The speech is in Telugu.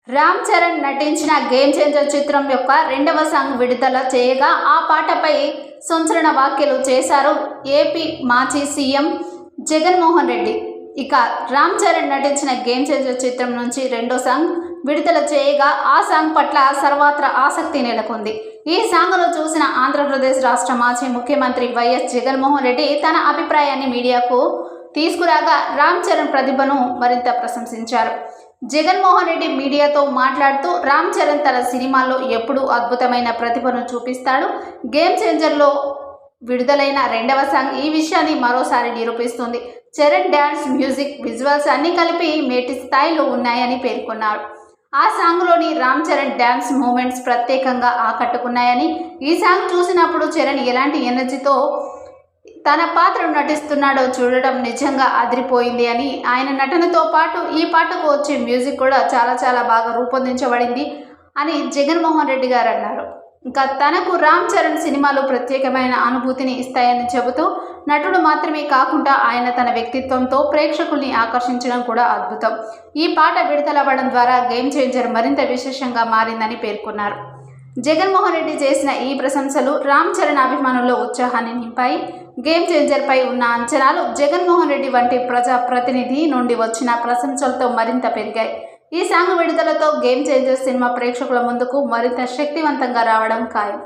రామ్ చరణ్ నటించిన గేమ్ చేంజర్ చిత్రం యొక్క రెండవ సాంగ్ విడుదల చేయగా ఆ పాటపై సంచలన వ్యాఖ్యలు చేశారు ఏపీ మాజీ సీఎం జగన్మోహన్ రెడ్డి. ఇక రామ్ చరణ్ నటించిన గేమ్ చేంజర్ చిత్రం నుంచి రెండో సాంగ్ విడుదల చేయగా ఆ సాంగ్ పట్ల సర్వత్రా ఆసక్తి నెలకొంది. ఈ సాంగ్ను చూసిన ఆంధ్రప్రదేశ్ రాష్ట్ర మాజీ ముఖ్యమంత్రి వైఎస్ జగన్మోహన్ రెడ్డి తన అభిప్రాయాన్ని మీడియాకు తీసుకురాగా రామ్ చరణ్ ప్రతిభను మరింత ప్రశంసించారు. జగన్మోహన్ రెడ్డి మీడియాతో మాట్లాడుతూ రామ్ చరణ్ తన సినిమాల్లో ఎప్పుడూ అద్భుతమైన ప్రతిభను చూపిస్తాడు. గేమ్ చేంజర్లో విడుదలైన రెండవ సాంగ్ ఈ విషయాన్ని మరోసారి నిరూపిస్తుంది. చరణ్ డ్యాన్స్, మ్యూజిక్, విజువల్స్ అన్నీ కలిపి మేటి స్థాయిలో ఉన్నాయని పేర్కొన్నారు. ఆ సాంగ్లోని రామ్ చరణ్ డ్యాన్స్ మూమెంట్స్ ప్రత్యేకంగా ఆకట్టుకున్నాయని, ఈ సాంగ్ చూసినప్పుడు చరణ్ ఎలాంటి ఎనర్జీతో తన పాత్రను నటిస్తున్నాడో చూడడం నిజంగా అదిరిపోయింది అని, ఆయన నటనతో పాటు ఈ పాటకు వచ్చే మ్యూజిక్ కూడా చాలా బాగా రూపొందించబడింది అని జగన్మోహన్ రెడ్డి గారు అన్నారు. ఇంకా తనకు రామ్ చరణ్ సినిమాలు ప్రత్యేకమైన అనుభూతిని ఇస్తాయని చెబుతూ, నటుడు మాత్రమే కాకుండా ఆయన తన వ్యక్తిత్వంతో ప్రేక్షకుల్ని ఆకర్షించడం కూడా అద్భుతం. ఈ పాట విడుదలవ్వడం ద్వారా గేమ్ చేంజర్ మరింత విశేషంగా మారిందని పేర్కొన్నారు. జగన్మోహన్ రెడ్డి చేసిన ఈ ప్రశంసలు రామ్ చరణ్ అభిమానుల్లో ఉత్సాహాన్ని నింపాయి. గేమ్ చేంజర్పై ఉన్న అంచనాలు జగన్మోహన్ రెడ్డి వంటి ప్రజాప్రతినిధి నుండి వచ్చిన ప్రశంసలతో మరింత పెరిగాయి. ఈ సాంగ్ విడుదలతో గేమ్ చేంజర్ సినిమా ప్రేక్షకుల ముందుకు మరింత శక్తివంతంగా రావడం ఖాయం.